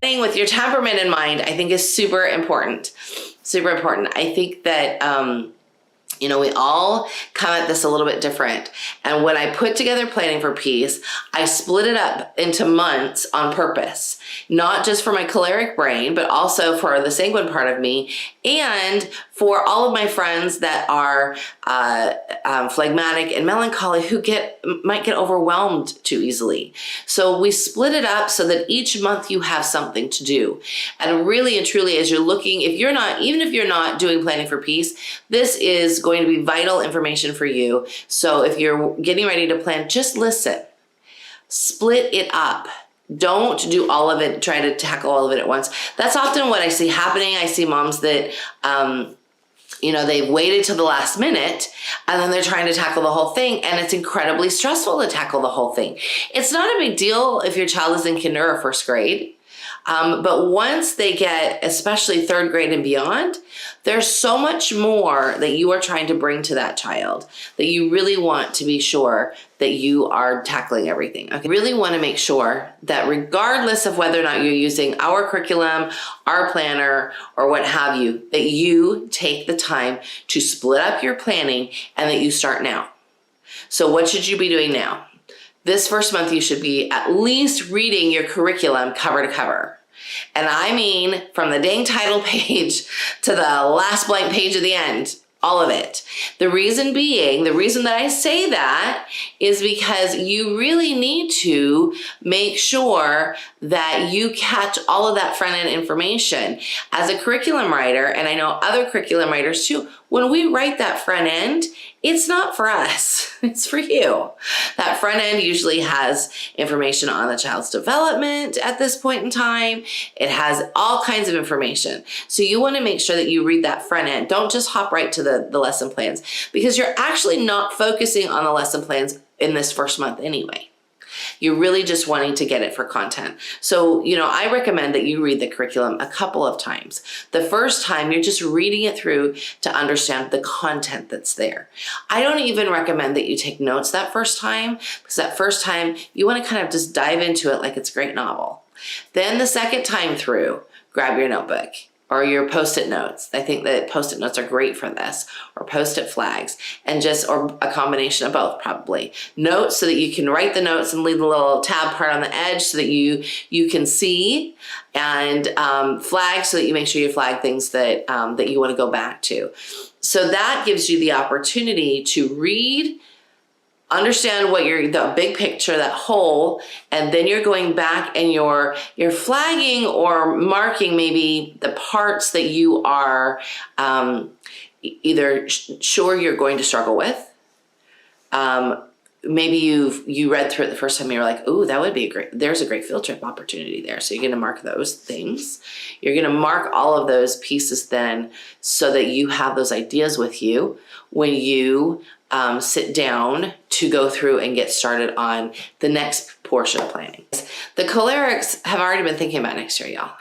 Thing with your temperament in mind, I think is super important. Super important. I think that, we all come at this a little bit different. And when I put together Planning for Peace, I split it up into months on purpose, not just for my choleric brain, but also for the sanguine part of me and for all of my friends that are phlegmatic and melancholy who might get overwhelmed too easily. So we split it up so that each month you have something to do. And really and truly, as you're looking, even if you're not doing Planning for Peace, this is going to be vital information for you. So if you're getting ready to plan, just listen. Split it up. Don't do all of it, try to tackle all of it at once. That's often what I see happening. I see moms that, they've waited till the last minute and then they're trying to tackle the whole thing, and it's incredibly stressful to tackle the whole thing. It's not a big deal if your child is in kinder or first grade. But once they get, especially third grade and beyond, there's so much more that you are trying to bring to that child that you really want to be sure that you are tackling everything. Okay, really want to make sure that regardless of whether or not you're using our curriculum, our planner, or what have you, that you take the time to split up your planning and that you start now. So what should you be doing now? This first month, you should be at least reading your curriculum cover to cover. And I mean from the dang title page to the last blank page at the end, all of it. The reason that I say that is because you really need to make sure that you catch all of that front end information. As a curriculum writer, and I know other curriculum writers too, when we write that front end, it's not for us, it's for you. That front end usually has information on the child's development at this point in time. It has all kinds of information. So you want to make sure that you read that front end. Don't just hop right to the lesson plans, because you're actually not focusing on the lesson plans in this first month anyway. You're really just wanting to get it for content. So, I recommend that you read the curriculum a couple of times. The first time, you're just reading it through to understand the content that's there. I don't even recommend that you take notes that first time, because that first time, you want to kind of just dive into it like it's a great novel. Then the second time through, grab your notebook or your Post-it notes. I think that Post-it notes are great for this, or Post-it flags, or a combination of both probably. Notes so that you can write the notes and leave the little tab part on the edge so that you can see, and flags so that you make sure you flag things that you want to go back to. So that gives you the opportunity to read, understand what the big picture, that whole, and then you're going back and you're flagging or marking maybe the parts that you are either sure you're going to struggle with. Maybe you read through it the first time, you're like, ooh, that would be there's a great field trip opportunity there. So you're going to mark those things. You're going to mark all of those pieces then so that you have those ideas with you when you sit down to go through and get started on the next portion of planning. The cholerics have already been thinking about next year, y'all.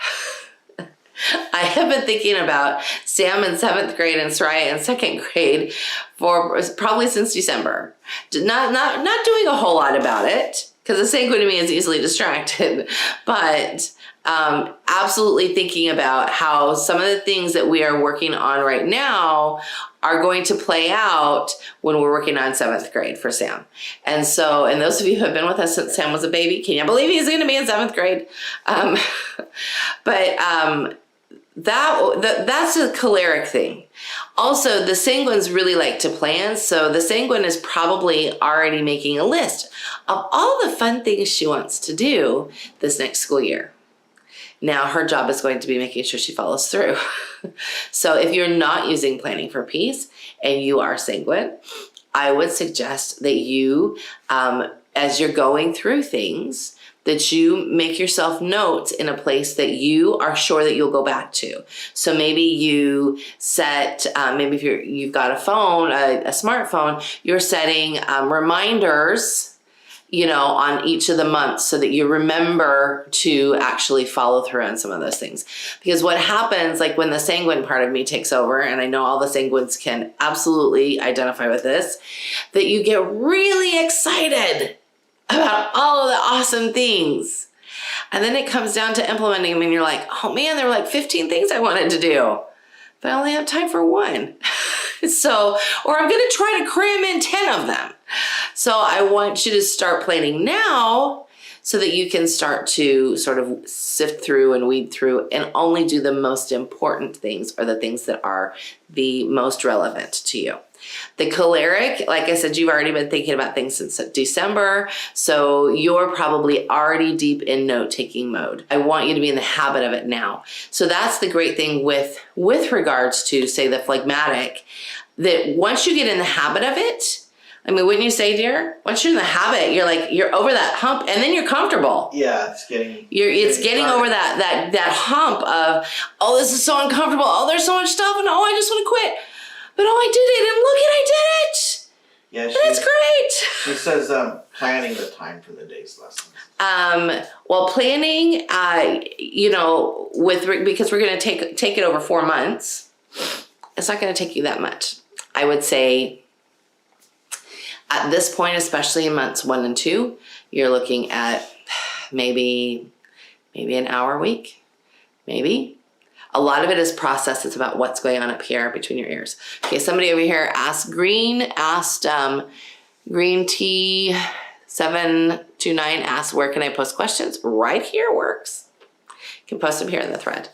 I have been thinking about Sam in 7th grade and Soraya in 2nd grade for probably since December. Not doing a whole lot about it, because the sanguine to me is easily distracted, but absolutely thinking about how some of the things that we are working on right now are going to play out when we're working on 7th grade for Sam. And so, and those of you who have been with us since Sam was a baby, can you believe he's gonna be in 7th grade? That's a choleric thing. Also, the sanguines really like to plan, so the sanguine is probably already making a list of all the fun things she wants to do this next school year. Now her job is going to be making sure she follows through. So if you're not using Planning for Peace and you are sanguine, I would suggest that you, as you're going through things, that you make yourself notes in a place that you are sure that you'll go back to. So maybe you set, maybe if you've got a phone, a smartphone, you're setting reminders, on each of the months so that you remember to actually follow through on some of those things. Because what happens, like when the sanguine part of me takes over, and I know all the sanguines can absolutely identify with this, that you get really excited about all of the awesome things. And then it comes down to implementing them and you're like, oh man, there were like 15 things I wanted to do, but I only have time for one. So, or I'm gonna try to cram in 10 of them. So I want you to start planning now so that you can start to sort of sift through and weed through and only do the most important things or the things that are the most relevant to you. The choleric, like I said, you've already been thinking about things since December, so you're probably already deep in note-taking mode. I want you to be in the habit of it now. So that's the great thing with regards to, say, the phlegmatic, that once you get in the habit of it, I mean, wouldn't you say, dear? Once you're in the habit, you're over that hump, and then you're comfortable. Yeah, it's getting. It's getting over that hump of, oh, this is so uncomfortable. Oh, there's so much stuff, and oh, I just want to quit. But oh, I did it, and look at I did it. Yeah, that's great. She says planning the time for the day's lessons. Well, planning, because we're going to take it over 4 months. It's not going to take you that much. I would say at this point, especially in months 1 and 2, you're looking at maybe an hour a week, maybe. A lot of it is process. It's about what's going on up here between your ears. Okay, somebody over here asked Green T 729 asked, where can I post questions? Right here works. You can post them here in the thread.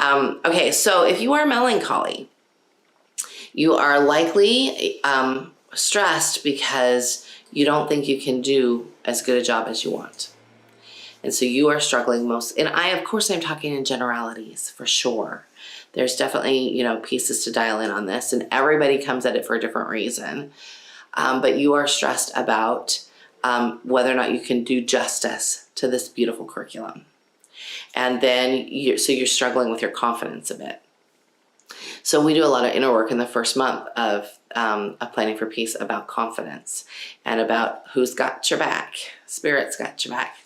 Okay, so if you are melancholy, you are likely stressed because you don't think you can do as good a job as you want. And so you are struggling most, and of course I'm talking in generalities for sure. There's definitely, pieces to dial in on this, and everybody comes at it for a different reason. But you are stressed about whether or not you can do justice to this beautiful curriculum. And then you're struggling with your confidence a bit. So we do a lot of inner work in the first month of Planning for Peace about confidence and about who's got your back. Spirit's got your back.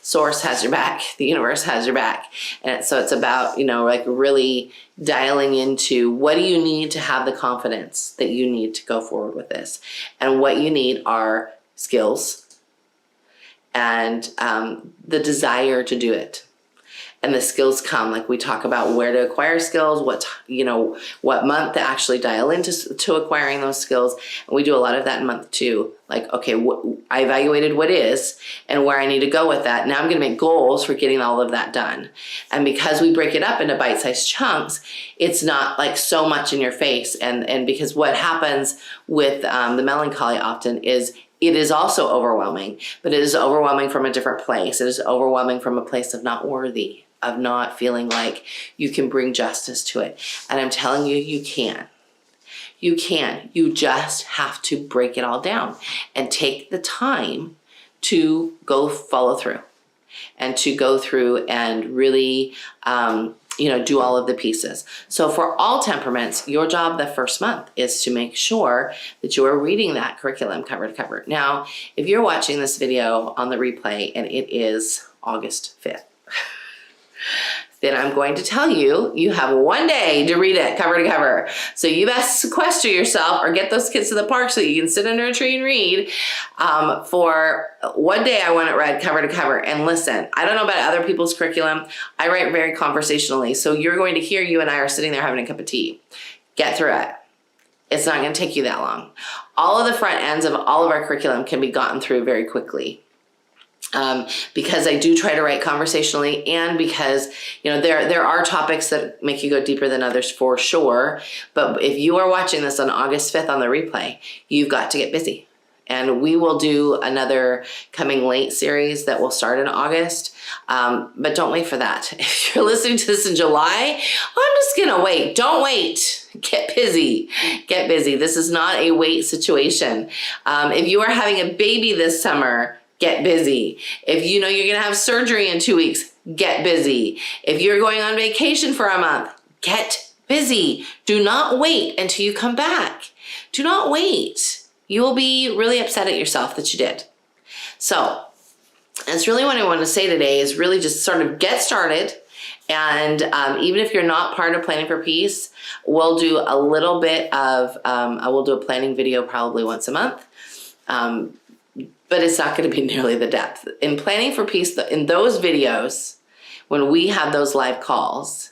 Source has your back. The universe has your back. And so it's about, really dialing into what do you need to have the confidence that you need to go forward with this. And what you need are skills and the desire to do it. And the skills come, like we talk about where to acquire skills, what month to actually dial into acquiring those skills. And we do a lot of that in month 2. Like, okay, I evaluated what is and where I need to go with that. Now I'm going to make goals for getting all of that done. And because we break it up into bite-sized chunks, it's not like so much in your face. And because what happens with the melancholy often is it is also overwhelming, but it is overwhelming from a different place. It is overwhelming from a place of not worthy, of not feeling like you can bring justice to it. And I'm telling you, you can. You can. You just have to break it all down and take the time to go follow through and to go through and really, do all of the pieces. So for all temperaments, your job the first month is to make sure that you are reading that curriculum cover to cover. Now, if you're watching this video on the replay and it is August 5th, then I'm going to tell you, you have 1 day to read it cover to cover. So you best sequester yourself or get those kids to the park so you can sit under a tree and read. For 1 day, I want it read cover to cover. And listen, I don't know about other people's curriculum. I write very conversationally. So you're going to hear you and I are sitting there having a cup of tea. Get through it. It's not going to take you that long. All of the front ends of all of our curriculum can be gotten through very quickly. Because I do try to write conversationally, and because there are topics that make you go deeper than others for sure. But if you are watching this on August 5th on the replay, you've got to get busy. And we will do another coming late series that will start in August. But don't wait for that. If you're listening to this in July, I'm just gonna wait. Don't wait. Get busy. Get busy. This is not a wait situation. If you are having a baby this summer, get busy. If you know you're going to have surgery in 2 weeks, get busy. If you're going on vacation for a month, get busy. Do not wait until you come back. Do not wait. You will be really upset at yourself that you did. So that's really what I want to say today is really just sort of get started. And even if you're not part of Planning for Peace, we'll do a little bit of, I will do a planning video probably once a month. but it's not going to be nearly the depth. In Planning for Peace, in those videos, when we have those live calls,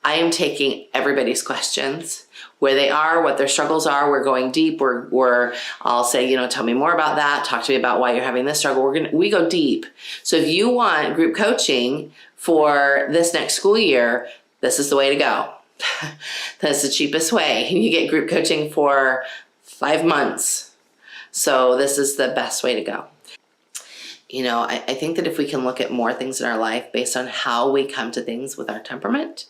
I am taking everybody's questions, where they are, what their struggles are. We're going deep. I'll say, tell me more about that. Talk to me about why you're having this struggle. We go deep. So if you want group coaching for this next school year, this is the way to go. That's the cheapest way. You get group coaching for 5 months. So this is the best way to go. I think that if we can look at more things in our life based on how we come to things with our temperament,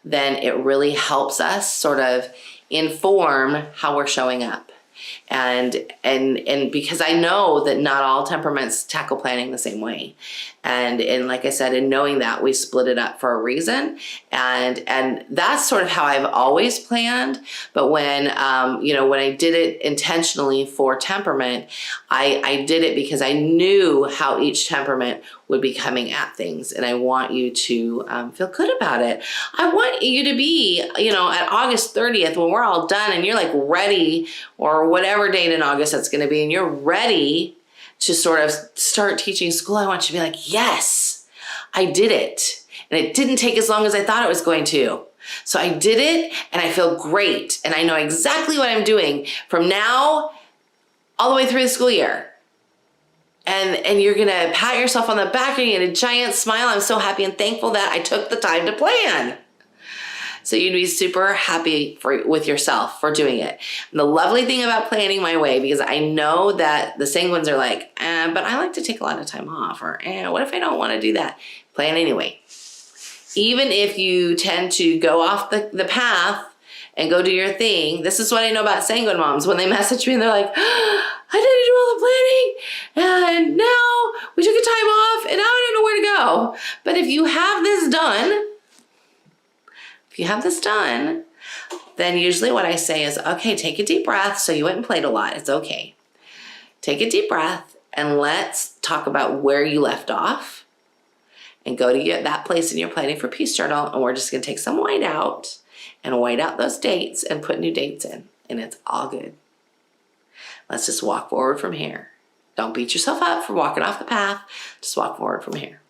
then it really helps us sort of inform how we're showing up. And because I know that not all temperaments tackle planning the same way. And like I said, in knowing that, we split it up for a reason. And that's sort of how I've always planned. But when I did it intentionally for temperament, I did it because I knew how each temperament would be coming at things. And I want you to feel good about it. I want you to be, at August 30th, when we're all done and you're like ready, or whatever date in August that's going to be, and you're ready to sort of start teaching school, I want you to be like, yes, I did it. And it didn't take as long as I thought it was going to. So I did it and I feel great. And I know exactly what I'm doing from now all the way through the school year. And you're going to pat yourself on the back and you get a giant smile. I'm so happy and thankful that I took the time to plan. So you'd be super happy with yourself for doing it. And the lovely thing about planning my way, because I know that the sanguines are like, but I like to take a lot of time off, or what if I don't want to do that? Plan anyway. Even if you tend to go off the path and go do your thing, this is what I know about sanguine moms. When they message me and they're like, I didn't do all the planning, and now we took a time off, and now I don't know where to go. But if you have this done, then usually what I say is, okay, take a deep breath. So you went and played a lot. It's okay. Take a deep breath and let's talk about where you left off, and go to that place in your Planning for Peace journal. And we're just going to take some white out and white out those dates and put new dates in. And it's all good. Let's just walk forward from here. Don't beat yourself up for walking off the path. Just walk forward from here.